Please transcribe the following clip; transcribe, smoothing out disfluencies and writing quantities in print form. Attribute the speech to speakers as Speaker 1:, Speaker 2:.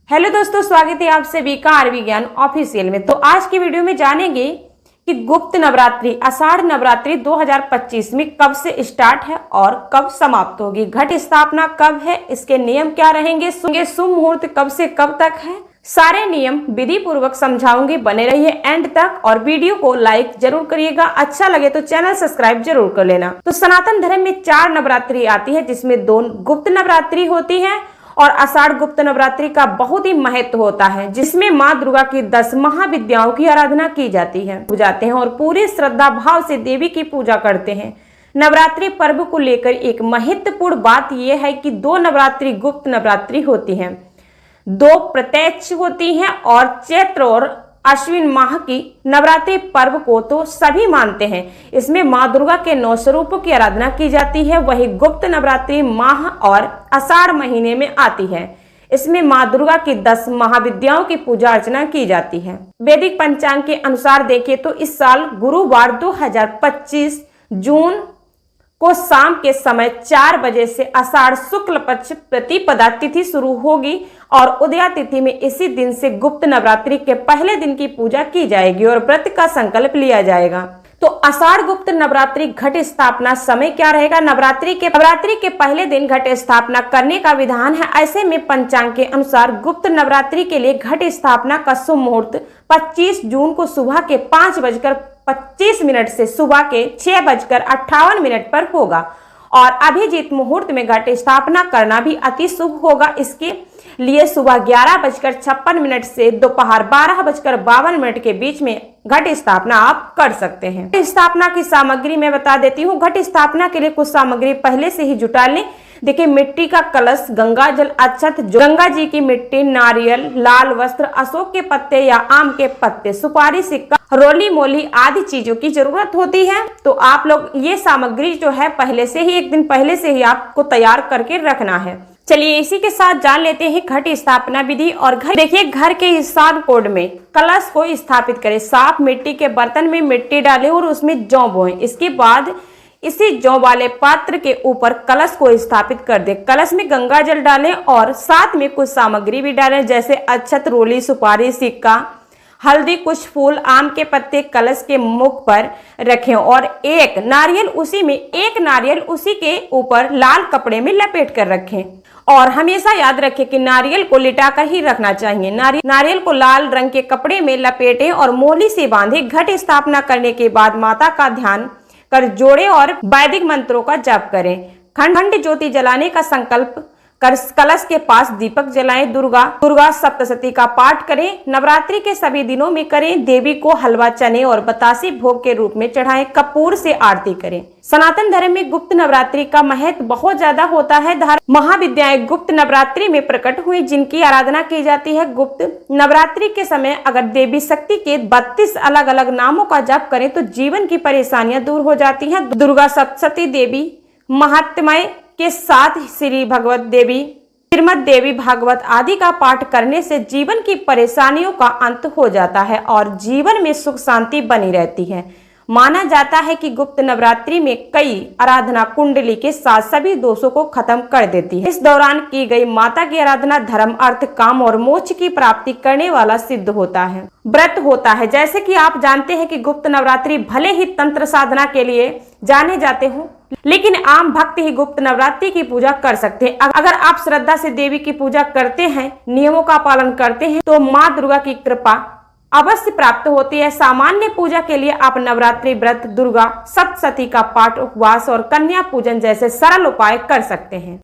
Speaker 1: Hello दोस्तों, स्वागत है आप सभी का आरवी ज्ञान ऑफिशियल में। तो आज की वीडियो में जानेंगे कि गुप्त नवरात्रि आषाढ़ नवरात्रि 2025 में कब से स्टार्ट है और कब समाप्त होगी, घट स्थापना कब है, इसके नियम क्या रहेंगे, शुभ मुहूर्त कब से कब तक है, सारे नियम विधि पूर्वक समझाऊंगी। बने रहिए एंड तक और वीडियो को लाइक जरूर करिएगा। अच्छा लगे तो चैनल सब्सक्राइब जरूर कर लेना। तो सनातन धर्म में 4 नवरात्रि आती है, जिसमें 2 गुप्त नवरात्रि होती है और आषाढ़ गुप्त नवरात्रि का बहुत ही महत्व होता है, जिसमें माँ दुर्गा की 10 महाविद्याओं की आराधना की जाती है, पूजाते हैं और पूरी श्रद्धा भाव से देवी की पूजा करते हैं। नवरात्रि पर्व को लेकर एक महत्वपूर्ण बात यह है कि 2 नवरात्रि गुप्त नवरात्रि होती हैं, 2 प्रत्यक्ष होती हैं और चैत्र और अश्विन माह की नवरात्रि पर्व को तो सभी मानते हैं। इसमें माँ दुर्गा के 9 स्वरूपों की आराधना की जाती है। वही गुप्त नवरात्रि माह और आषाढ़ महीने में आती है। इसमें माँ दुर्गा की 10 महाविद्याओं की पूजा अर्चना की जाती है। वैदिक पंचांग के अनुसार देखें तो इस साल गुरुवार 2025 जून को शाम के समय 4 बजे से आषाढ़ शुक्ल पक्ष प्रतिपदा तिथि शुरू होगी और उदया तिथि में इसी दिन से गुप्त नवरात्रि के पहले दिन की पूजा की जाएगी और व्रत का संकल्प लिया जाएगा। तो आषाढ़ गुप्त नवरात्रि घट स्थापना समय क्या रहेगा? नवरात्रि के पहले दिन घट स्थापना करने का विधान है। ऐसे में पंचांग के अनुसार गुप्त नवरात्रि के लिए घट स्थापना का शुभ मुहूर्त 25 जून को सुबह के 5:25 से सुबह के 6:58 पर होगा और अभिजीत मुहूर्त में घट स्थापना करना भी अति शुभ होगा। इसके लिए सुबह 11:56 से दोपहर 12:52 के बीच में घट स्थापना आप कर सकते हैं। घट स्थापना की सामग्री मैं बता देती हूँ। घट स्थापना के लिए कुछ सामग्री पहले से ही जुटा लें। देखिए, मिट्टी का कलश, गंगा जल, अक्षत, गंगा जी की मिट्टी, नारियल, लाल वस्त्र, अशोक के पत्ते या आम के पत्ते, सुपारी, सिक्का, रोली मोली आदि चीजों की जरूरत होती है। तो आप लोग ये सामग्री जो है पहले से ही, एक दिन पहले से ही आपको तैयार करके रखना है। चलिए इसी के साथ जान लेते हैं घट स्थापना विधि और घर। देखिए, घर के स्थान कोड में कलश को स्थापित करें। साफ मिट्टी के बर्तन में मिट्टी डालें और उसमें जौ बोएं। इसके बाद इसी जौ वाले पात्र के ऊपर कलश को स्थापित कर दें। कलश में गंगा जल डालें और साथ में कुछ सामग्री भी डालें, जैसे अक्षत, रोली, सुपारी, सिक्का, हल्दी, कुछ फूल, आम के पत्ते कलश के मुख पर रखें और एक नारियल उसी के ऊपर लाल कपड़े में लपेट कर रखें। और हमेशा याद रखें कि नारियल को लिटाकर ही रखना चाहिए। नारियल को लाल रंग के कपड़े में लपेटें और मोली से बांधें। घट स्थापना करने के बाद माता का ध्यान कर जोड़े और वैदिक मंत्रों का जाप करें। खंड ज्योति जलाने का संकल्प कर कलश के पास दीपक जलाएं। दुर्गा सप्तशती का पाठ करें। नवरात्रि के सभी दिनों में करें। देवी को हलवा, चने और बतासी भोग के रूप में चढ़ाएं। कपूर से आरती करें। सनातन धर्म में गुप्त नवरात्रि का महत्व बहुत ज्यादा होता है। महाविद्याएं गुप्त नवरात्रि में प्रकट हुई, जिनकी आराधना की जाती है। गुप्त नवरात्रि के समय अगर देवी शक्ति के 32 अलग अलग नामों का जाप करें तो जीवन की परेशानियां दूर हो जाती हैं। दुर्गा सप्तशती देवी महात्म्य के साथ श्री भगवत देवी, श्रीमद देवी भागवत आदि का पाठ करने से जीवन की परेशानियों का अंत हो जाता है और जीवन में सुख शांति बनी रहती है। माना जाता है कि गुप्त नवरात्रि में कई आराधना कुंडली के साथ सभी दोषों को खत्म कर देती है। इस दौरान की गई माता की आराधना धर्म, अर्थ, काम और मोक्ष की प्राप्ति करने वाला सिद्ध होता है। व्रत होता है। जैसे कि आप जानते हैं कि गुप्त नवरात्रि भले ही तंत्र साधना के लिए जाने जाते हो, लेकिन आम भक्त ही गुप्त नवरात्रि की पूजा कर सकते हैं। अगर आप श्रद्धा से देवी की पूजा करते हैं, नियमों का पालन करते हैं, तो माँ दुर्गा की कृपा अवश्य प्राप्त होती है। सामान्य पूजा के लिए आप नवरात्रि व्रत, दुर्गा सप्तशती का पाठ, उपवास और कन्या पूजन जैसे सरल उपाय कर सकते हैं।